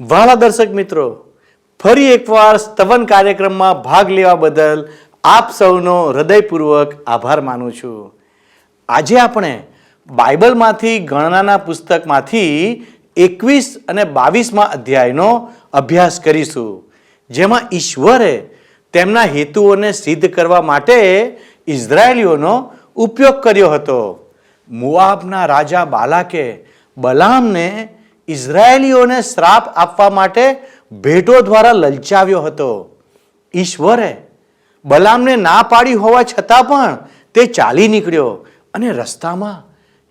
વહાલા દર્શક મિત્રો, ફરી એકવાર સ્તવન કાર્યક્રમમાં ભાગ લેવા બદલ આપ સૌનો હૃદયપૂર્વક આભાર માનું છું. આજે આપણે બાઇબલમાંથી ગણનાના પુસ્તકમાંથી 21 અને 22મા અધ્યાયનો અભ્યાસ કરીશું, જેમાં ઈશ્વરે તેમના હેતુઓને સિદ્ધ કરવા માટે ઇઝરાયેલીઓનો ઉપયોગ કર્યો હતો. મોઆબના રાજા બાલાકે બલામને ઇઝરાયેલીઓને શ્રાપ આપવા માટે ભેટો દ્વારા લલચાવ્યો હતો. ઈશ્વરે બલામને ના પાડી હોવા છતાં પણ તે ચાલી નીકળ્યો અને રસ્તામાં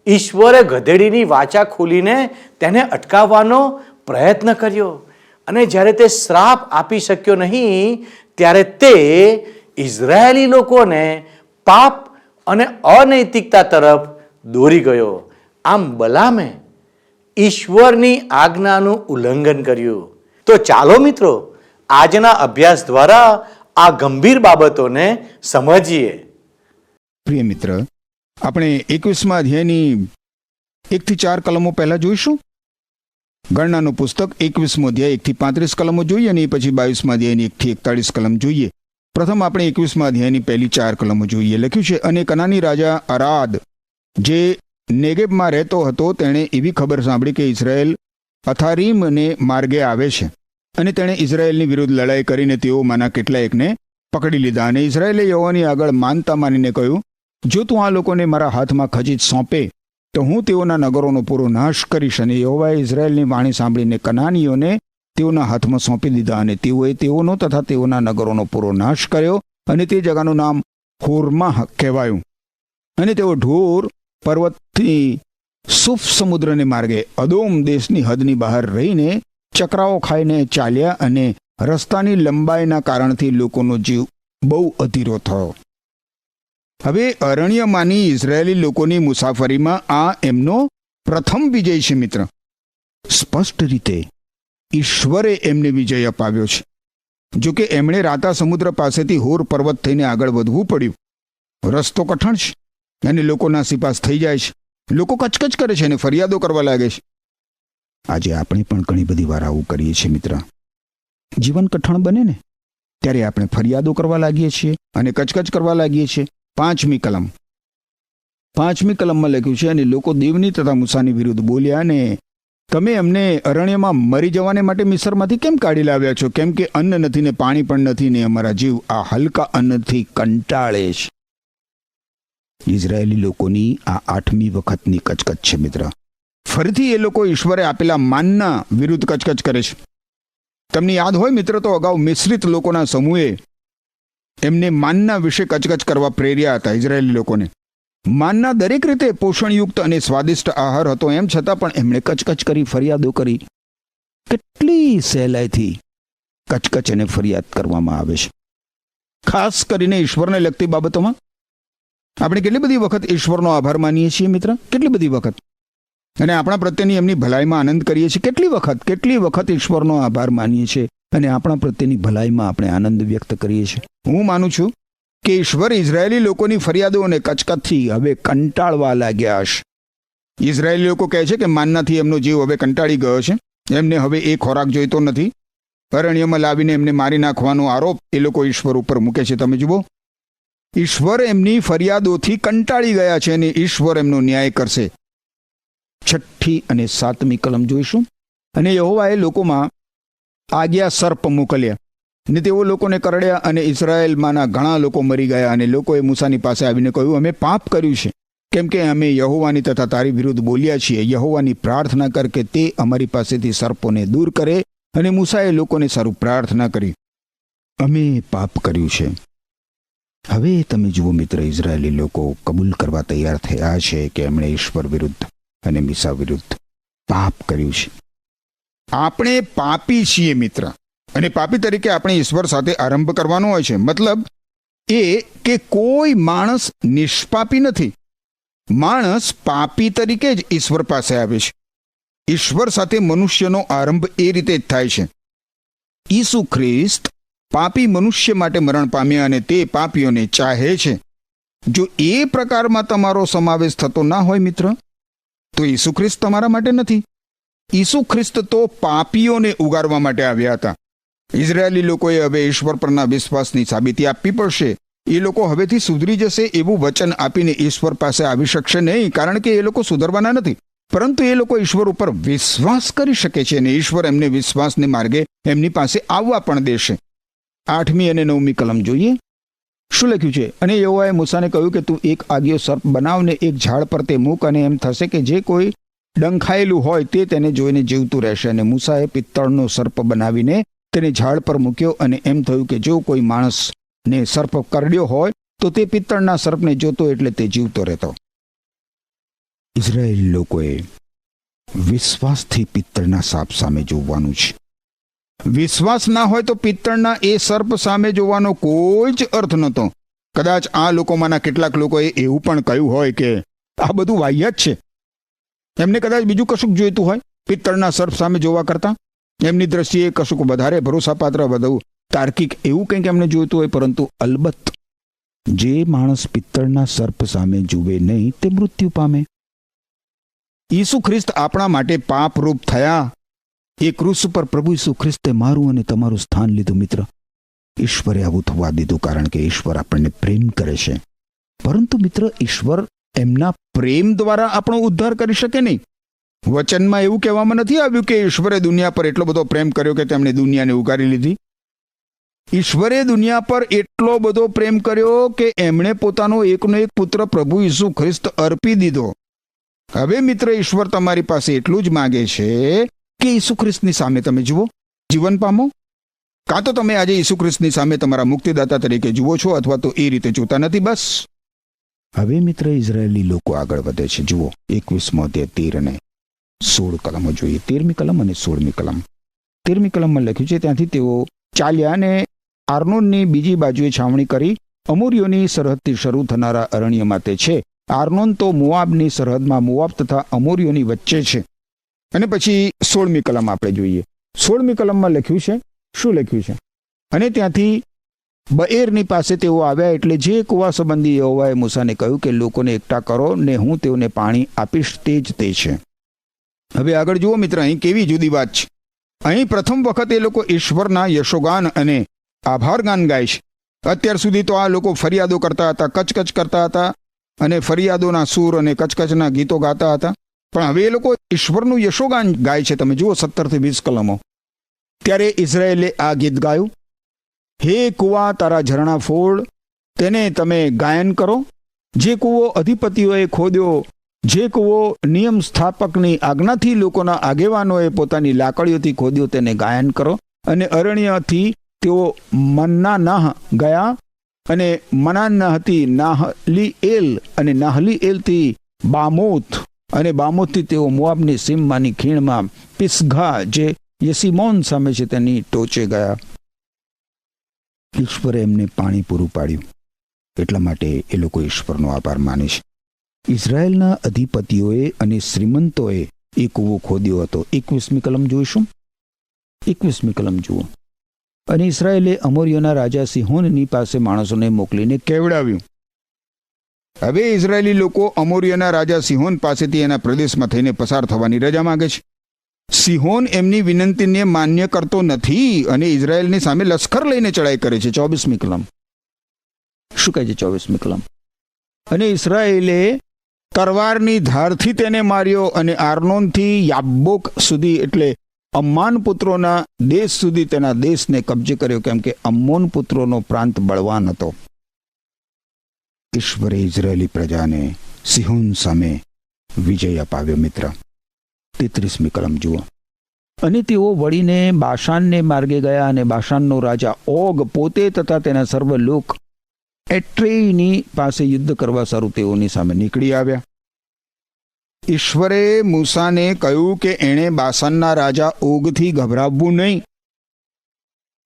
ઈશ્વરે ગધેડીની વાચા ખોલીને તેને અટકાવવાનો પ્રયત્ન કર્યો અને જ્યારે તે શ્રાપ આપી શક્યો નહીં ત્યારે તે ઇઝરાયેલી લોકોને પાપ અને અનૈતિકતા તરફ દોરી ગયો. આમ બલામે ઈશ્વરની આજ્ઞાનું ઉલ્લંઘન કર્યું. તો ચાલો મિત્રો, આજના અભ્યાસ દ્વારા આ ગંભીર બાબતોને સમજીએ. પ્રિય મિત્ર, આપણે 21મા અધ્યાયની 1 થી 4 કલમો પહેલા જોઈશું. ગણનાનું પુસ્તક 21મો અધ્યાય 1 થી 35 કલમો જોઈએ અને પછી 22મા અધ્યાયની 1 થી 41 કલમ જોઈએ. પ્રથમ આપણે 21મા અધ્યાયની પહેલી 4 કલમો જોઈએ. લખ્યું છે, અને કનાની રાજા અરાદ જે નેગેબમાં રહેતો હતો, તેણે એવી ખબર સાંભળી કે ઇઝરાયેલ અથારીમને માર્ગે આવે છે, અને તેણે ઇઝરાયેલની વિરુદ્ધ લડાઈ કરીને તેઓમાંના કેટલાયકને પકડી લીધા. અને ઇઝરાયેલે યહોવાની આગળ માનતા માનીને કહ્યું, જો તું આ લોકોને મારા હાથમાં ખજીત સોંપે તો હું તેઓના નગરોનો પૂરો નાશ કરીશ. અને યહોવાએ ઇઝરાયેલની વાણી સાંભળીને કનાનીઓને તેઓના હાથમાં સોંપી દીધા, અને તેઓએ તેઓનો તથા તેઓના નગરોનો પૂરો નાશ કર્યો, અને તે જગાનું નામ હોર્મા કહેવાયું. અને તેઓ ઢોર પર્વતથી સુફ સમુદ્રને માર્ગે અદોમ દેશની હદની બહાર રહીને ચકરાઓ ખાઈને ચાલ્યા, અને રસ્તાની લંબાઈના કારણથી લોકોનો જીવ બહુ અધીરો થયો. હવે અરણ્યમાંની ઇઝરાયેલી લોકોની મુસાફરીમાં આ એમનો પ્રથમ વિજય છે. મિત્ર, સ્પષ્ટ રીતે ઈશ્વરે એમને વિજય અપાવ્યો છે. જોકે એમણે રાતા સમુદ્ર પાસેથી હોર પર્વત થઈને આગળ વધવું પડ્યું. રસ્તો કઠણ છે અને લોકોના સિપાસ થઈ જાય છે. લોકો કચકચ કરે છે અને ફરિયાદો કરવા લાગે છે. આજે આપણે પણ ઘણી બધી વાર આવું કરીએ છીએ. મિત્ર, જીવન કઠણ બને ને ત્યારે આપણે ફરિયાદો કરવા લાગીએ છીએ અને કચકચ કરવા લાગીએ છીએ. 5મી કલમમાં લખ્યું છે, અને લોકો દેવની તથા મૂસાની વિરુદ્ધ બોલ્યા, અને તમે અમને અરણ્યમાં મરી જવાને માટે મિસરમાંથી કેમ કાઢી લાવ્યા છો? કેમ કે અન્ન નથી ને પાણી પણ નથી, ને અમારા જીવ આ હલકા અન્નથી કંટાળે છે. ઇઝરાયેલી લોકોની આ 8મી વખતની કચકચ છે. મિત્ર, ફરીથી એ લોકો ઈશ્વરે આપેલા માનના વિરુદ્ધ કચકચ કરે છે. તમને યાદ હોય મિત્ર, તો અગાઉ મિશ્રિત લોકોના સમૂહે એમને માનના વિશે કચકચ કરવા પ્રેર્યા હતા. ઇઝરાયેલી લોકોને માનના દરેક રીતે પોષણયુક્ત અને સ્વાદિષ્ટ આહાર હતો, એમ છતાં પણ એમણે કચકચ કરી, ફરિયાદો કરી. કેટલી સહેલાઈથી કચકચ અને ફરિયાદ કરવામાં આવે છે, ખાસ કરીને ઈશ્વરને લગતી બાબતોમાં. આપણે કેટલી બધી વખત ઈશ્વરનો આભાર માનીએ છીએ મિત્ર, કેટલી બધી વખત, અને આપણા પ્રત્યેની એમની ભલાઈમાં આનંદ કરીએ છીએ. કેટલી વખત ઈશ્વરનો આભાર માનીએ છીએ અને આપણા પ્રત્યેની ભલાઈમાં આપણે આનંદ વ્યક્ત કરીએ છીએ. હું માનું છું કે ઈશ્વર ઇઝરાયેલી લોકોની ફરિયાદો અને કચકચથી હવે કંટાળવા લાગ્યા હશે. ઇઝરાયેલી લોકો કહે છે કે માનનાથી એમનો જીવ હવે કંટાળી ગયો છે. એમને હવે એ ખોરાક જોઈતો નથી. અરણ્યમાં લાવીને એમને મારી નાખવાનો આરોપ એ લોકો ઈશ્વર ઉપર મૂકે છે. તમે જુઓ, ઈશ્વર એમની ફરિયાદોથી કંટાળી ગયા છે અને ઈશ્વર એમનો ન્યાય કરશે. 6ઠ્ઠી અને 7મી કલમ જોઈશું. અને યહોવાએ લોકોમાં આગિયા સર્પ મોકલ્યા, અને તેઓ લોકોને કરડ્યા, અને ઇઝરાયેલમાંના ઘણા લોકો મરી ગયા. અને લોકોએ મૂસાની પાસે આવીને કહ્યું, અમે પાપ કર્યું છે, કેમ કે અમે યહોવાની તથા તારી વિરુદ્ધ બોલ્યા છીએ. યહોવાની પ્રાર્થના કર કે તે અમારી પાસેથી સર્પોને દૂર કરે. અને મૂસાએ લોકોને સારું પ્રાર્થના કરી, અમે પાપ કર્યું છે. હવે તમે જુઓ મિત્ર, ઇઝરાયેલી લોકો કબૂલ કરવા તૈયાર થયા છે કે એમણે ઈશ્વર વિરુદ્ધ અને મૂસા વિરુદ્ધ પાપ કર્યું છે. આપણે પાપી છીએ મિત્ર, અને પાપી તરીકે આપણે ઈશ્વર સાથે આરંભ કરવાનો હોય છે. મતલબ એ કે કોઈ માણસ નિષ્પાપી નથી. માણસ પાપી તરીકે જ ઈશ્વર પાસે આવે છે. ઈશ્વર સાથે મનુષ્યનો આરંભ એ રીતે જ થાય છે. ઈસુ ખ્રિસ્ત પાપી મનુષ્ય માટે મરણ પામ્યા અને તે પાપીઓને ચાહે છે. જો એ પ્રકારમાં તમારો સમાવેશ થતો ના હોય મિત્ર, તો ઈસુ ખ્રિસ્ત તમારા માટે નથી. ઈસુ ખ્રિસ્ત તો પાપીઓને ઉગારવા માટે આવ્યા હતા. ઇઝરાયેલી લોકોએ હવે ઈશ્વર પરના વિશ્વાસની સાબિતી આપવી પડશે. એ લોકો હવેથી સુધરી જશે એવું વચન આપીને ઈશ્વર પાસે આવી શકશે નહીં, કારણ કે એ લોકો સુધરવાના નથી. પરંતુ એ લોકો ઈશ્વર ઉપર વિશ્વાસ કરી શકે છે અને ઈશ્વર એમને વિશ્વાસને માર્ગે એમની પાસે આવવા પણ દેશે. 8મી અને 9મી કલમ જોઈએ. શું લખ્યું છે? અને યહોવાએ મૂસાને કહ્યું કે તું એક આગિયો સર્પ બનાવને એક ઝાડ પર તે મૂક, અને એમ થશે કે જે કોઈ ડંખાયેલું હોય તે તેને જોઈને જીવતું રહેશે. અને મૂસાએ પિત્તળનો સર્પ બનાવીને તેને ઝાડ પર મૂક્યો, અને એમ થયું કે જો કોઈ માણસને સર્પ કરડ્યો હોય તો તે પિત્તળના સર્પને જોતો એટલે તે જીવતો રહેતો. ઇઝરાયેલ લોકોએ વિશ્વાસથી પિત્તળના સાપ સામે જોવાનું છે. વિશ્વાસ ના હોય તો પિત્તળના એ સર્પ સામે જોવાનો કોઈ જ અર્થ નહોતો. કદાચ આ લોકોમાંના કેટલાક લોકોએ એવું પણ કહ્યું હોય કે આ બધું વાહિયાત છે. એમને કદાચ બીજું કશુંક જોઈતું હોય પિત્તળના સર્પ સામે જોવા કરતા. એમની દ્રષ્ટિએ કશુંક વધારે ભરોસાપાત્ર, વધુ તાર્કિક એવું કંઈક એમને જોઈતું હોય. પરંતુ અલબત્ત જે માણસ પિત્તળના સર્પ સામે જુએ નહીં તે મૃત્યુ પામે. ઈસુ ખ્રિસ્ત આપણા માટે પાપરૂપ થયા. એ ક્રુસ પર પ્રભુ ઈસુ ખ્રિસ્તે મારું અને તમારું સ્થાન લીધું. મિત્ર, ઈશ્વરે આવું થવા દીધું કારણ કે ઈશ્વર આપણને પ્રેમ કરે છે. પરંતુ મિત્ર, ઈશ્વર એમના પ્રેમ દ્વારા આપણો ઉદ્ધાર કરી શકે નહીં. વચનમાં એવું કહેવામાં નથી આવ્યું કે ઈશ્વરે દુનિયા પર એટલો બધો પ્રેમ કર્યો કે તેમણે દુનિયાને ઉગારી લીધી. ઈશ્વરે દુનિયા પર એટલો બધો પ્રેમ કર્યો કે એમણે પોતાનો એકનો એક પુત્ર પ્રભુ ઈસુ ખ્રિસ્ત અર્પી દીધો. હવે મિત્ર, ઈશ્વર તમારી પાસે એટલું જ માગે છે કે ઈસુ ખ્રિસ્તની સામે તમે જુઓ, જીવન પામો. કાં તો તમે આજે ઈસુ ખ્રિસ્તની સામે તમારા મુક્તિદાતા તરીકે જુઓ છો, અથવા તો એ રીતે જોતા નથી. બસ હવે મિત્ર, ઇઝરાયેલી લોકો આગળ વધે છે. જુઓ 21મો અધ્યાય 13 અને 16 કલમો જોઈએ. 13મી કલમ અને 16મી કલમ. 13મી કલમમાં લખ્યું છે, ત્યાંથી તેઓ ચાલ્યા અને આર્નોનની બીજી બાજુએ છાવણી કરી અમોરીઓની સરહદથી શરૂ થનારા અરણ્યમાં તે છે. આર્નોન તો મોઆબની સરહદમાં મોઆબ તથા અમોરીઓની વચ્ચે છે. અને પછી 16મી કલમ આપણે જોઈએ. 16મી કલમમાં લખ્યું છે, શું લખ્યું છે? અને ત્યાંથી બએરની પાસે તેઓ આવ્યા, એટલે જે કુવા સંબંધી યહોવાએ મૂસાને કહ્યું કે લોકોને એકઠા કરો ને હું તેઓને પાણી આપીશ, તે જ તે છે. હવે આગળ જુઓ મિત્ર, અહીં કેવી જુદી વાત છે. અહીં પ્રથમ વખત એ લોકો ઈશ્વરના યશોગાન અને આભાર ગાન ગાય છે. અત્યાર સુધી તો આ લોકો ફરિયાદો કરતા હતા, કચકચ કરતા હતા, અને ફરિયાદોના સૂર અને કચકચના ગીતો ગાતા હતા. પણ હવે એ લોકો ઈશ્વરનું યશોગાન ગાય છે. તમે જુઓ 17 થી 20 કલમો. ત્યારે ઇઝરાયેલે આ ગીત ગાયું: હે કુવા, તારા ઝરણા ફોડ, તેને તમે ગાયન કરો. જે કૂવો અધિપતિઓએ ખોદ્યો, જે કૂવો નિયમ સ્થાપકની આજ્ઞાથી લોકોના આગેવાનોએ પોતાની લાકડીઓથી ખોદ્યો, તેને ગાયન કરો. અને અરણ્યથી તેઓ મન્નાનાહ ગયા, અને મનાનાહથી નાહલીએલ, અને નાહલીએલથી બામોથ, અને બામોથથી તેઓ મોઆબની સીમમાંની ખીણમાં પિસગા, જે યસીમોન સામે છે, તેની ટોચે ગયા. ઈશ્વરે એમને પાણી પૂરું પાડ્યું, એટલા માટે એ લોકો ઈશ્વરનો આભાર માને છે. ઇઝરાયેલના અધિપતિઓએ અને શ્રીમંતોએ એ કૂવો ખોદ્યો હતો. 21મી કલમ જોઈશું. 21મી કલમ જુઓ. અને ઇઝરાયેલે અમોરીઓના રાજા સિહોનની પાસે માણસોને મોકલીને કેવડાવ્યું. હવે ઇઝરાયેલી લોકો અમોરીઓના રાજા સિહોન પાસેથી એના પ્રદેશમાં થઈને પસાર થવાની રજા માંગે છે. સિહોન એમની વિનંતીને માન્ય કરતો નથી અને ઇઝરાયેલની સામે લશ્કર લઈને ચડાઈ કરે છે. 24મી કલમ શું કહે છે? 24મી કલમ. અને ઇઝરાયેલે તરવારની ધારથી તેને માર્યો, અને આર્નોનથી યાબ્બોક સુધી, એટલે અમ્માન પુત્રોના દેશ સુધી તેના દેશને કબજે કર્યો, કેમ કે અમ્મોન પુત્રોનો પ્રાંત બળવાન હતો. ઈશ્વરે ઇઝરાયેલી પ્રજાને સિહોન સામે વિજય અપાવ્યો. મિત્ર, 33મી કલમ જુઓ. અને તેઓ વળીને બાશાનને માર્ગે ગયા, અને બાશાનનો રાજા ઓગ પોતે તથા તેના સર્વ લોક એટ્રેયની પાસે યુદ્ધ કરવા સારું તેઓની સામે નીકળી આવ્યા. ઈશ્વરે મૂસાને કહ્યું કે એણે બાશાનના રાજા ઓગથી ગભરાવવું નહીં.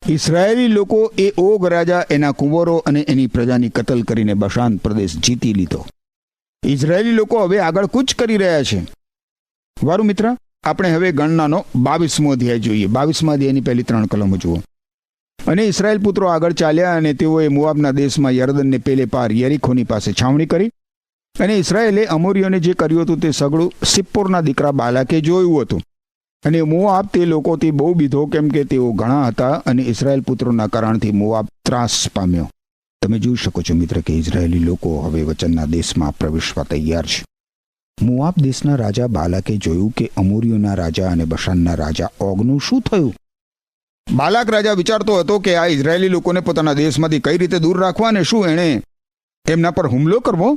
ઇઝરાયેલી લોકો એ ઓગ રાજા, એના કુંવરો અને એની પ્રજાની કતલ કરીને બાશાન પ્રદેશ જીતી લીધો. ઇઝરાયેલી લોકો હવે આગળ કૂચ કરી રહ્યા છે. વારું મિત્ર, આપણે હવે ગણનાનો 22મો અધ્યાય જોઈએ. 22મા અધ્યાયની પહેલી 3 કલમો જુઓ. અને ઇસ્રાયેલ પુત્રો આગળ ચાલ્યા, અને તેઓએ મોઆબના દેશમાં યરદનને પેલે પાર યરીખોની પાસે છાવણી કરી. અને ઇસ્રાયેલે અમોરીઓને જે કર્યું હતું તે સગળું સિપ્પોરના દીકરા બાલાકે જોયું હતું. અને મોઆબ તે લોકોથી બહુ બીધો, કેમ કે તેઓ ઘણા હતા અને ઇઝરાયેલ પુત્રોના કારણથી મોઆબ ત્રાસ પામ્યો. તમે જોઈ શકો છો મિત્ર કે ઇઝરાયેલી લોકો હવે વચનના દેશમાં પ્રવેશવા તૈયાર છે. મોઆબ દેશના રાજા બાલાકે જોયું કે અમોરીઓના રાજા અને બશાનના રાજા ઓગનું શું થયું. બાલાક રાજા વિચારતો હતો કે આ ઇઝરાયેલી લોકોને પોતાના દેશમાંથી કઈ રીતે દૂર રાખવા અને શું એણે એમના પર હુમલો કરવો.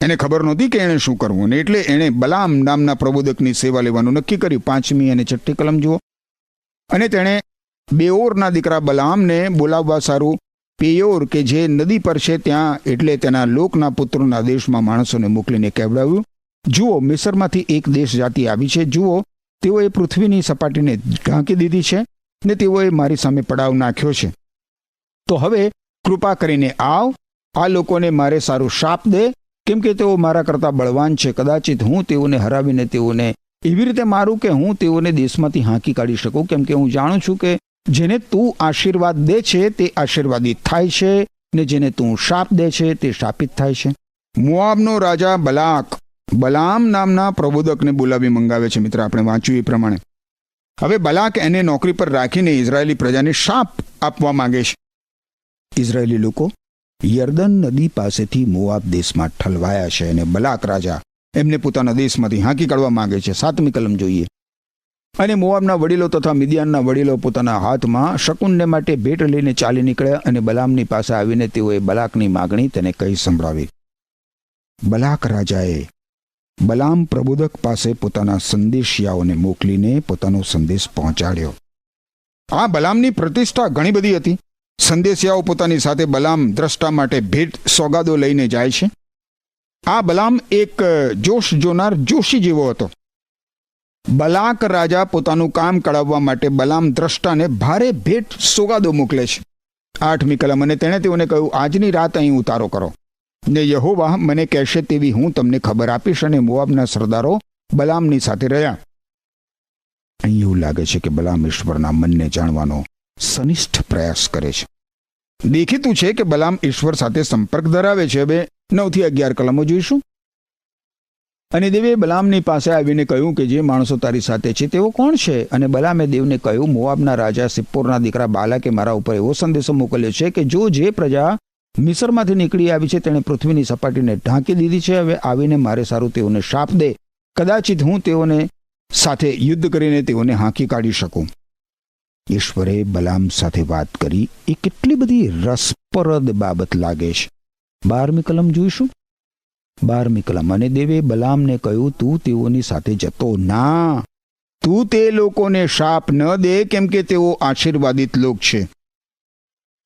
એને ખબર નહોતી કે એણે શું કરવું, ને એટલે એણે બલામ નામના પ્રબોધકની સેવા લેવાનું નક્કી કર્યું. 5મી અને 6ઠ્ઠી કલમ જુઓ. અને તેણે બેઓરના દીકરા બલામને બોલાવવા સારું પેયોર કે જે નદી પર છે ત્યાં, એટલે તેના લોકના પુત્રોના દેશમાં માણસોને મોકલીને કહેવડાવ્યું, જુઓ મિસરમાંથી એક દેશ જાતિ આવી છે, જુઓ તેઓએ પૃથ્વીની સપાટીને ઢાંકી દીધી છે ને તેઓએ મારી સામે પડાવ નાખ્યો છે. તો હવે કૃપા કરીને આવ, આ લોકોને મારે સારું શાપ દે, કેમ કે તેઓ મારા કરતાં બળવાન છે. કદાચિત હું તેઓને હરાવીને તેઓને એવી રીતે મારું કે હું તેઓને દેશમાંથી હાંકી કાઢી શકું, કેમ કે હું જાણું છું કે જેને તું આશીર્વાદ દે છે તે આશીર્વાદિત થાય છે, ને જેને તું શાપ દે છે તે શાપિત થાય છે. મોઆબનો રાજા બલાક બલામ નામના પ્રબોધકને બોલાવી મંગાવે છે. મિત્ર, આપણે વાંચ્યું એ પ્રમાણે હવે બલાક એને નોકરી પર રાખીને ઇઝરાયેલી પ્રજાને શાપ આપવા માંગે છે. ઇઝરાયેલી લોકો યર્દન નદી પાસેથી મોઆબ દેશમાં ઠલવાયા છે અને બલાક રાજા એમને પોતાના દેશમાંથી હાંકી કાઢવા માંગે છે. 7મી કલમ જોઈએ. અને મોઆબના વડીલો તથા મિદિયાનના વડીલો પોતાના હાથમાં શકુનને માટે ભેટ લઈને ચાલી નીકળ્યા અને બલામની પાસે આવીને તેઓએ બલાકની માગણી તેને કહી સંભળાવી. બલાક રાજાએ બલામ પ્રબોધક પાસે પોતાના સંદેશિયાઓને મોકલીને પોતાનો સંદેશ પહોંચાડ્યો. આ બલામની પ્રતિષ્ઠા ઘણી બધી હતી. સંદેશિયાઓ પોતાની સાથે બલામ દ્રષ્ટા માટે ભેટ સોગાદો લઈને જાય છે. આ બલામ એક જોશ જોનાર જોશી જેવો હતો. બલાક રાજા પોતાનું કામ કરાવવા માટે બલામ દ્રષ્ટાને ભારે ભેટ સોગાદો મોકલે છે. 8મી કલમ. અને તેણે તેઓને કહ્યું, આજની રાત અહીં ઉતારો કરો, ને યહોવા મને કહેશે તેવી હું તમને ખબર આપીશ. અને મોઆબના સરદારો બલામની સાથે રહ્યા. અહીં એવું લાગે છે કે બલામ ઈશ્વરના મનને જાણવાનો સનિષ્ઠ પ્રયાસ કરે છે. દેખીતું છે કે બલામ ઈશ્વર સાથે સંપર્ક ધરાવે છે. હવે 9 થી 11 કલમો જોઈશું. અને દેવે બલામની પાસે આવીને કહ્યું કે જે માણસો તારી સાથે છે તેઓ કોણ છે? અને બલામે દેવને કહ્યું, મોઆબના રાજા સિપ્પોરના દીકરા બાલાકે મારા ઉપર એવો સંદેશો મોકલ્યો છે કે જો જે પ્રજા મિસરમાંથી નીકળી આવી છે તેણે પૃથ્વીની સપાટીને ઢાંકી દીધી છે. હવે આવીને મારે સારું તેઓને શાપ દે, કદાચિત હું તેઓને સાથે યુદ્ધ કરીને તેઓને હાંકી કાઢી શકું. ઈશ્વરે બલામ સાથે વાત કરી એ કેટલી બધી રસપ્રદ બાબત લાગે છે. 12મી કલમ જોઈશું. 12મી કલમ. અને દેવે બલામને કહ્યું, તું તેઓની સાથે જતો ના, તું તે લોકોને શાપ ન દે, કેમ કે તેઓ આશીર્વાદિત લોક છે.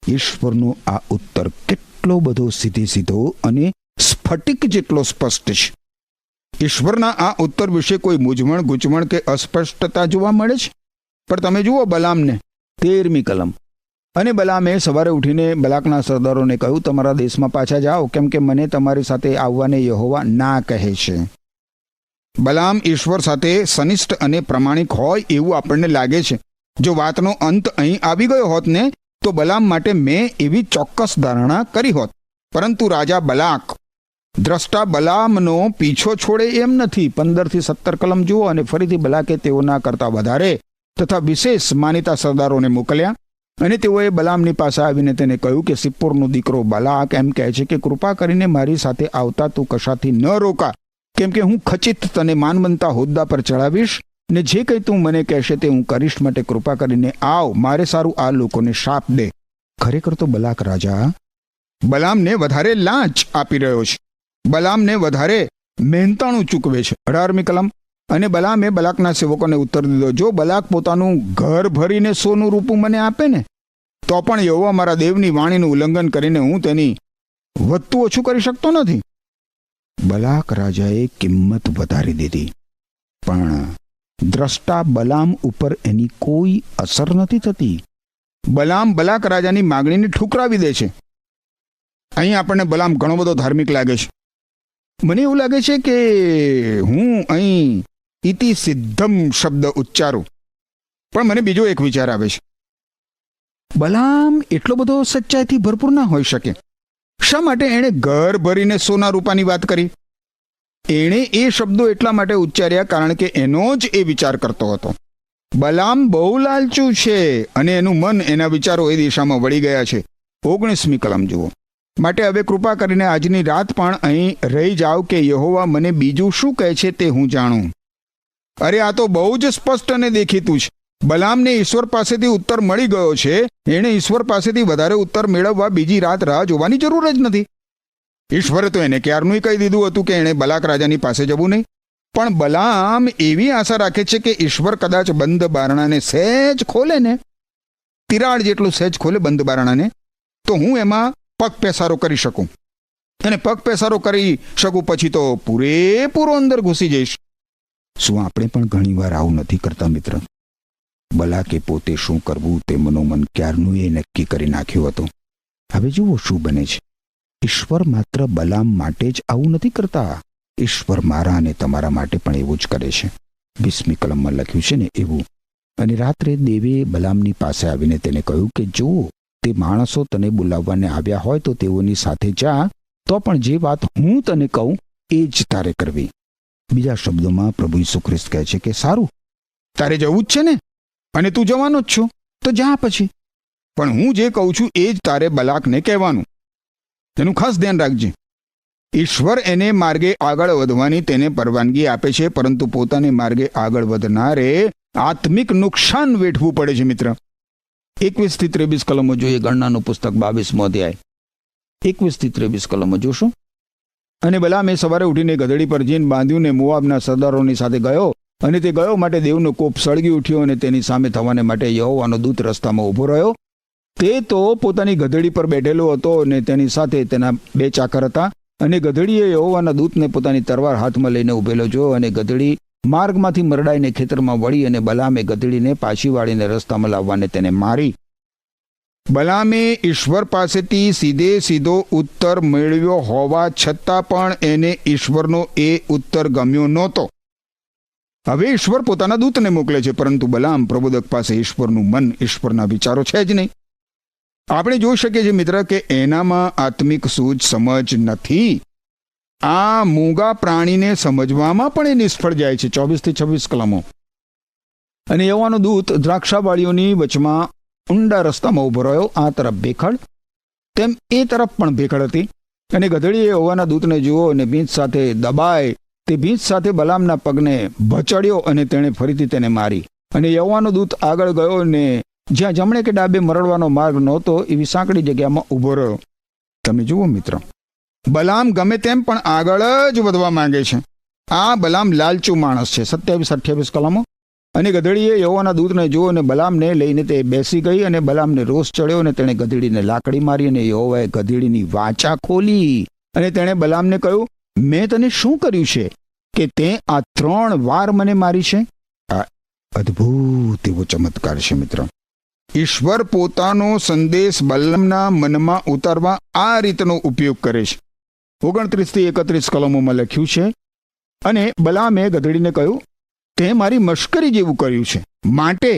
ઈશ્વરનો આ ઉત્તર કેટલો બધો સીધો અને સ્ફટિક જેટલો સ્પષ્ટ છે. ઈશ્વરના આ ઉત્તર વિશે કોઈ મૂંઝવણ ગૂંચવણ કે અસ્પષ્ટતા જોવા મળે છે? પણ તમે જુઓ બલામને. 13મી કલમ. અને બલામે સવારે ઉઠીને બલાકના સરદારોને કહ્યું, તમારા દેશમાં પાછા જાઓ, કેમ કે મને તમારી સાથે આવવાને યહોવા ના કહે છે. બલામ ઈશ્વર સાથે સનિષ્ઠ અને પ્રમાણિક હોય એવું આપણને લાગે છે. જો વાતનો અંત અહીં આવી ગયો હોત ને તો બલામ માટે મેં એવી ચોક્કસ ધારણા કરી હોત. પરંતુ રાજા બલાક દ્રષ્ટા બલામનો પીછો છોડે એમ નથી. 15 થી 17 કલમ જુઓ. અને ફરીથી બલાકે તેઓના કરતા વધારે તથા વિશેષ માનીતા સરદારોને મોકલ્યા. અને તેઓએ બલામની પાસે આવીને તેને કહ્યું કે સિપ્પોરનો દીકરો બલાક એમ કહે છે કે કૃપા કરીને મારી સાથે આવતા તું કશાથી ન રોકા, કેમ કે હું ખચિત તને માનવંતા હોદ્દા પર ચડાવીશ, ને જે કંઈ તું મને કહેશે તે હું કરીશ. માટે કૃપા કરીને આવ, મારે સારું આ લોકોને શાપ દે. ખરેખર તો બલાક રાજા બલામને વધારે લાંચ આપી રહ્યો છે. બલામને વધારે મહેનતાણું ચૂકવે છે. 18મી કલમ. અને બલામે બલાકના સેવકોને ઉત્તર દીધો, જો બલાક પોતાનું ઘર ભરીને સોનું રૂપું મને આપે ને તો પણ યહોવા મારા દેવની વાણીનું ઉલ્લંઘન કરીને હું તેની વધતું ઓછું કરી શકતો નથી. બલાક રાજાએ કિંમત વધારી દીધી, પણ દ્રષ્ટા બલામ ઉપર એની કોઈ અસર નથી થતી. બલામ બલાક રાજાની માગણીને ઠુકરાવી દે છે. અહીં આપણને બલામ ઘણો બધો ધાર્મિક લાગે છે. મને એવું લાગે છે કે હું અહીં ઇતિ સિદ્ધમ શબ્દ ઉચ્ચારું, પણ મને બીજો એક વિચાર આવે છે. બલામ એટલો બધો સચ્ચાઈથી ભરપૂર ના હોઈ શકે. શા માટે એણે ઘર ભરીને સોના રૂપાની વાત કરી? એણે એ શબ્દો એટલા માટે ઉચ્ચાર્યા કારણ કે એનો જ એ વિચાર કરતો હતો બલામ બહુ લાલચુ છે અને એનું મન એના વિચારો એ દિશામાં વળી ગયા છે. 19મી કલમ જુઓ. માટે હવે કૃપા કરીને આજની રાત પણ અહીં રહી જાઓ કે યહોવા મને બીજું શું કહે છે તે હું જાણું. અરે આ તો બહુ જ સ્પષ્ટ અને દેખીતું છે. બલામને ઈશ્વર પાસેથી ઉત્તર મળી ગયો છે. એણે ઈશ્વર પાસેથી વધારે ઉત્તર મેળવવા બીજી રાત રાહ જોવાની જરૂર જ નથી. ઈશ્વરે તો એને ક્યારનું કહી દીધું હતું કે એણે બલાક રાજાની પાસે જવું નહીં. પણ બલામ એવી આશા રાખે છે કે ઈશ્વર કદાચ બંધ બારણાને સહેજ ખોલે ને, તિરાડ જેટલું સહેજ ખોલે બંધ બારણાને, તો હું એમાં પગ પેસારો કરી શકું. અને પગ પેસારો કરી શકું પછી તો પૂરેપૂરો અંદર ઘૂસી જઈશ. શું આપણે પણ ઘણીવાર આવું નથી કરતા મિત્ર? બલાકે પોતે શું કરવું તે મનોમન ક્યારનું એ નક્કી કરી નાખ્યું હતું. હવે જુઓ શું બને છે. ઈશ્વર માત્ર બલામ માટે જ આવું નથી કરતા. ઈશ્વર મારા અને તમારા માટે પણ એવું જ કરે છે. 20મી કલમમાં લખ્યું છે ને એવું. અને રાત્રે દેવે બલામની પાસે આવીને તેને કહ્યું કે જો તે માણસો તને બોલાવવાને આવ્યા હોય તો તેઓની સાથે જા, તો પણ જે વાત હું તને કહું એ જ તારે કરવી. બીજા શબ્દોમાં પ્રભુ ઈસુ ખ્રિસ્ત કહે છે કે સારું, તારે જવું જ છે ને, અને તું જવાનો જ છો, તો જા પછી. પણ હું જે કહું છું એ જ તારે બલાકને કહેવાનું. તેનું ખાસ ધ્યાન રાખજે. ઈશ્વર એને માર્ગે આગળ વધવાની તેને પરવાનગી આપે છે, પરંતુ પોતાને માર્ગે આગળ વધનારે આત્મિક નુકસાન વેઠવું પડે છે મિત્ર. 21 થી 23 કલમો જોઈએ. ગણનાનું પુસ્તક 22મો અધ્યાય 21 થી 23 કલમો જોશો. અને બલામે સવારે ઉઠીને ગધેડી પર જીન બાંધ્યું ને મોઆબના સરદારોની સાથે ગયો. અને તે ગયો માટે દેવનો કોપ સળગી ઉઠ્યો અને તેની સામે થવાને માટે યહોવાનો દૂત રસ્તામાં ઊભો રહ્યો. તે તો પોતાની ગધેડી પર બેઠેલો હતો અને તેની સાથે તેના 2 ચાકર હતા. અને ગધેડીએ યહોવાના દૂતને પોતાની તરવાર હાથમાં લઈને ઊભેલો જોયો. અને ગધેડી માર્ગમાંથી મરડાઈને ખેતરમાં વળી અને બલામે ગધેડીને પાછી વાળીને રસ્તામાં લાવવાને તેને મારી. બલામે ઈશ્વર પાસેથી સીધો ઉત્તર મેળવ્યો હોવા છતાં પણ એને ઈશ્વરનો એ ઉત્તર ગમ્યો નહોતો. હવે ઈશ્વર પોતાના દૂતને મોકલે છે, પરંતુ બલામ પ્રબોધક પાસે ઈશ્વરનું મન, ઈશ્વરના વિચારો છે જ નહીં. આપણે જોઈ શકીએ છીએ મિત્ર કે એનામાં આત્મિક સૂઝ સમજ નથી. આ મૂંગા પ્રાણીને સમજવામાં પણ એ નિષ્ફળ જાય છે. 24 થી 26 કલમો. અને યહોવાનો દૂત દ્રાક્ષાવાળીઓની વચમાં ઊંડા રસ્તામાં ઊભો રહ્યો. આ તરફ ભેખડ, તેમ એ તરફ પણ ભેખડ હતી. અને ગધેડીએ યહોવાના દૂતને જુઓ અને ભીંત સાથે દબાય તે ભીંત સાથે બલામના પગને ભચડ્યો અને તેણે ફરીથી તેને મારી. અને યહોવાનો દૂત આગળ ગયો ને જ્યાં જમણે કે ડાબે મરડવાનો માર્ગ નહોતો એવી સાંકડી જગ્યામાં ઊભો રહ્યો. તમે જુઓ મિત્ર, બલામ ગમે તેમ પણ આગળ જ વધવા માંગે છે. આ બલામ લાલચુ માણસ છે. 27-28 કલમો. અને ગધેડીએ યહોવાના દૂતને જોયો અને બલામને લઈને તે બેસી ગઈ. અને બલામને રોષ ચડ્યો અને તેણે ગધેડીને લાકડી મારી. અને યહોવાએ ગધેડીની વાચા ખોલી અને તેણે બલામને કહ્યું, મેં તને શું કર્યું છે કે તે આ 3 વાર મને મારી છે? આ અદ્ભુત એવો ચમત્કાર છે મિત્ર. ઈશ્વર પોતાનો સંદેશ બલામના મનમાં ઉતારવા આ રીતનો ઉપયોગ કરે છે. 29 થી 31 કલમોમાં લખ્યું છે. અને બલામે ગધેડીને કહ્યું, તે મારી મશ્કરી જેવું કર્યું છે. માટે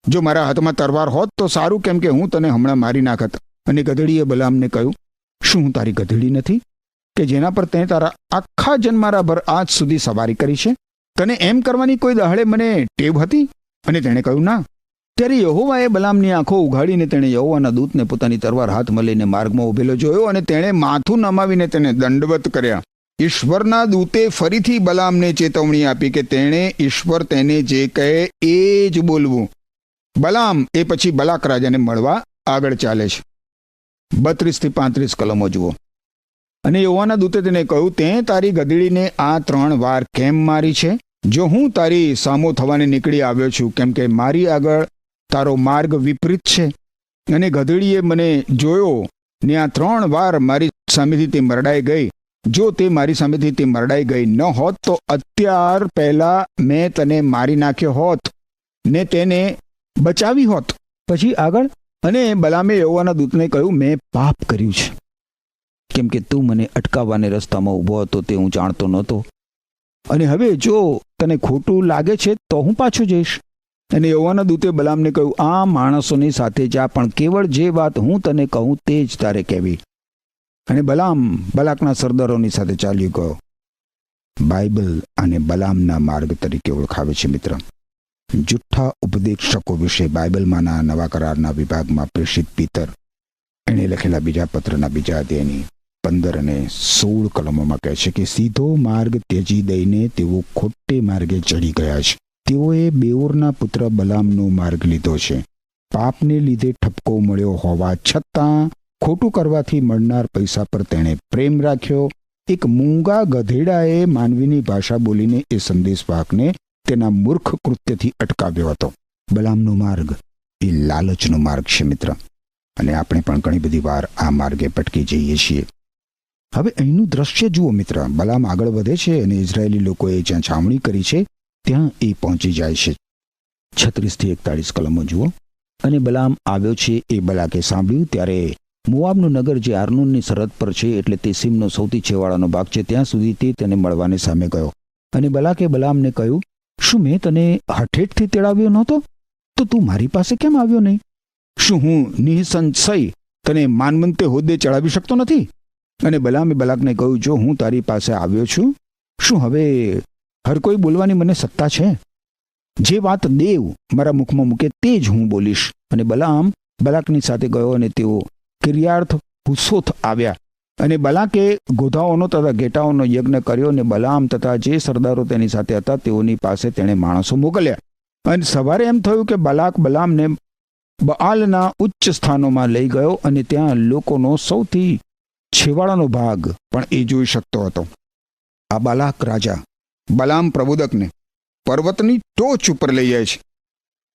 જો મારા હાથમાં તરવાર હોત તો સારું, કેમ કે હું તને હમણાં મારી નાખત. અને ગધેડીએ બલામને કહ્યું, શું હું તારી ગધેડી નથી કે જેના પર તે તારા આખા જન્મારાભર આજ સુધી સવારી કરી છે? તને એમ કરવાની કોઈ દહાડે મને ટેવ હતી? અને તેણે કહ્યું, ના. ત્યારે યહોવાએ બલામની આંખો ઉઘાડીને તેણે યહોવાના દૂતને પોતાની તરવાર હાથમાં લઈને માર્ગમાં ઉભેલો જોયો. અને તેણે માથું નમાવીને તેને દંડવત કર્યા. ઈશ્વરના દૂતે ફરીથી બલામને ચેતવણી આપી કે તેણે ઈશ્વર તેને જે કહે એ જ બોલવું. બલામ એ પછી બલાક રાજાને મળવા આગળ ચાલે છે. 32 થી 35 કલમો જુઓ. અને યહોવાના દૂતે તેને કહ્યું, તે તારી ગધેડીને આ 3 વાર કેમ મારી છે? જો હું તારી સામો થવાને નીકળી આવ્યો છું, કેમ કે મારી આગળ તારો માર્ગ વિપરીત છે. અને ગધેડીએ મને જોયો ને આ 3 વાર મારી સામેથી તે મરડાઈ ગઈ. જો તે મારી સામેથી તે મરડાઈ ગઈ ન હોત તો અત્યાર પહેલા મેં તને મારી નાખ્યો હોત ને તેને બચાવી હોત. પછી આગળ. અને બલામે યહોવાના દૂતને કહ્યું, મેં પાપ કર્યું છે, કેમ કે તું મને અટકાવવાને રસ્તામાં ઊભો હતો તે હું જાણતો નહોતો. અને હવે જો તને ખોટું લાગે છે તો હું પાછો જઈશ. અને યહોવાના દૂતે બલામને કહ્યું, આ માણસોની સાથે જા, પણ કેવળ જે વાત હું તને કહું તે જ તારે કહેવી. અને બલામ બલાકના સરદારોની સાથે ચાલ્યો ગયો. બાઇબલ આને બલામના માર્ગ તરીકે ઓળખાવે છે મિત્ર. જુઠ્ઠા ઉપદેશકો વિશે બાઇબલમાંના નવા કરારના વિભાગમાં પ્રેષિત પીતર એણે લખેલા બીજા પત્રના બીજા અધ્યાયની 15 અને 16 કલમોમાં કહે છે કે સીધો માર્ગ ત્યજી દઈને તેઓ ખોટે માર્ગે ચડી ગયા છે. તેઓએ બેઓરના પુત્ર બલામનો માર્ગ લીધો છે. પાપને લીધે ઠપકો મળ્યો હોવા છતાં ખોટું કરવાથી મળનાર પૈસા પર તેણે પ્રેમ રાખ્યો. એક મૂંગા ગધેડાએ માનવીની ભાષા બોલીને એ સંદેશવાહકને તેના મૂર્ખ કૃત્યથી અટકાવ્યો હતો. બલામનો માર્ગ એ લાલચનો માર્ગ છે મિત્ર, અને આપણે પણ ઘણી બધી વાર આ માર્ગે ભટકી જઈએ છીએ. હવે અહીંનું દ્રશ્ય જુઓ મિત્ર. બલામ આગળ વધે છે અને ઇઝરાયેલી લોકોએ જ્યાં છાવણી કરી છે ત્યાં એ પહોંચી જાય છે. 36 થી 41 કલમો જુઓ. અને બલામ આવ્યો છે એ બલાકે સાંભળ્યું ત્યારે મોઆબનું નગર જે આર્નોનની સરહદ પર છે, એટલે તે સીમનો સૌથી છેવાડાનો ભાગ છે, ત્યાં સુધી તે તેને મળવાને સામે ગયો. અને બલાકે બલામને કહ્યું, શું મેં તને હઠેઠથી તેડાવ્યો નહોતો? તો તું મારી પાસે કેમ આવ્યો નહીં? શું હું નિઃસંશય તને માનવંતે હોદ્દે ચડાવી શકતો નથી? અને બલામે બલાકને કહ્યું, જો હું તારી પાસે આવ્યો છું, શું હવે હર કોઈ બોલવાની મને સત્તા છે? જે વાત દેવ મારા મુખમાં મૂકે તે જ હું બોલીશ. અને બલામ બલાકની સાથે ગયો અને તેઓ કિર્યાથ હુસોથ આવ્યા. અને બલાકે ગોધાઓનો તથા ઘેટાઓનો યજ્ઞ કર્યો. અને બલામ તથા જે સરદારો તેની સાથે હતા તેઓની પાસે તેણે માણસો મોકલ્યા. અને સવારે એમ થયું કે બલાક બલામને બઆલના ઉચ્ચ સ્થાનોમાં લઈ ગયો, અને ત્યાં લોકોનો સૌથી છેવાડાનો ભાગ પણ એ જોઈ શકતો હતો. આ બાલાક રાજા બલામ પ્રબોધકને પર્વતની ટોચ ઉપર લઈ જાય છે,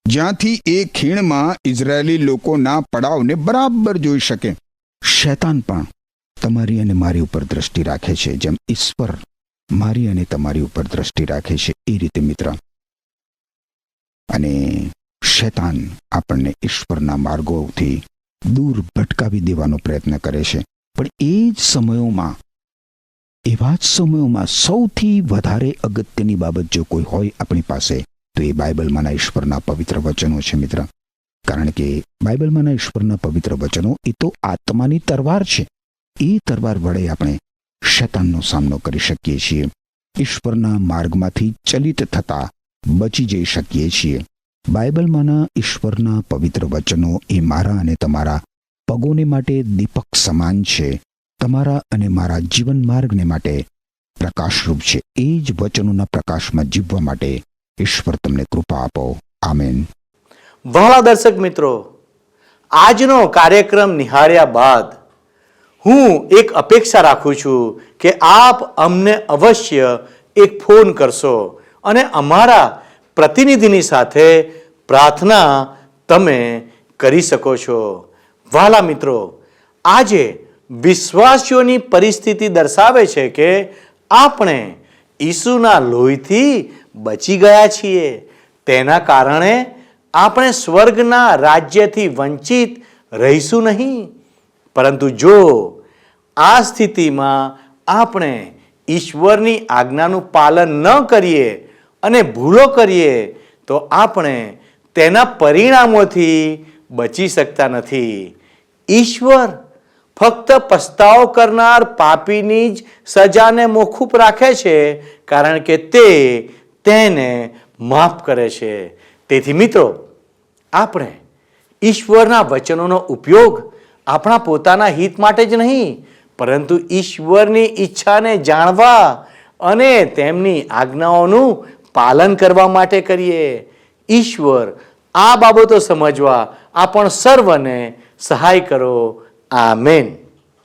જ્યાંથી એ ખીણમાં ઇઝરાયેલી લોકોના પડાવને બરાબર જોઈ શકે. શૈતાન પણ તમારી અને મારી ઉપર દ્રષ્ટિ રાખે છે, જેમ ઈશ્વર મારી અને તમારી ઉપર દ્રષ્ટિ રાખે છે એ રીતે મિત્ર. અને શૈતાન આપણને ઈશ્વરના માર્ગોથી દૂર ભટકાવી દેવાનો પ્રયત્ન કરે છે. પણ એ જ સમયોમાં, એવા જ સમયોમાં સૌથી વધારે અગત્યની બાબત જો કોઈ હોય આપણી પાસે, તો એ બાઇબલમાંના ઈશ્વરના પવિત્ર વચનો છે મિત્ર. કારણ કે બાઇબલમાંના ઈશ્વરના પવિત્ર વચનો એ તો આત્માની તરવાર છે. એ તરવાર વડે આપણે શૈતાનનો સામનો કરી શકીએ છીએ. ઈશ્વરના માર્ગમાંથી ચલિત થતા બચી જઈ શકીએ છીએ. બાઇબલમાંના ઈશ્વરના પવિત્ર વચનો એ મારા અને તમારા પગોને માટે દીપક સમાન છે, તમારા અને મારા જીવન માર્ગને માટે પ્રકાશરૂપ છે. એ જ વચનોના પ્રકાશમાં જીવવા માટે ઈશ્વર તમને કૃપા આપો. આમેન. વહાલા દર્શક મિત્રો, આજનો કાર્યક્રમ નિહાળ્યા બાદ હું એક અપેક્ષા રાખું છું કે આપ અમને અવશ્ય એક ફોન કરશો અને અમારા પ્રતિનિધિની સાથે પ્રાર્થના તમે કરી શકો છો. વહાલા મિત્રો, આજે વિશ્વાસીઓની પરિસ્થિતિ દર્શાવે છે કે આપણે ઈસુના લોહીથી બચી ગયા છીએ. તેના કારણે આપણે સ્વર્ગના રાજ્યથી વંચિત રહીશું નહીં. પરંતુ જો આ સ્થિતિમાં આપણે ઈશ્વરની આજ્ઞાનું પાલન ન કરીએ અને ભૂલો કરીએ તો આપણે તેના પરિણામોથી બચી શકતા નથી. ઈશ્વર ફક્ત પસ્તાવો કરનાર પાપીની જ સજાને મોકૂફ રાખે છે, કારણ કે તે તેને માફ કરે છે. તેથી મિત્રો, આપણે ઈશ્વરના વચનોનો ઉપયોગ આપણા પોતાના હિત માટે જ નહીં, પરંતુ ઈશ્વરની ઈચ્છાને જાણવા અને તેમની આજ્ઞાઓનું પાલન કરવા માટે કરીએ. ઈશ્વર આ બાબતો સમજવા આપણ સર્વને સહાય કરો. આમેન.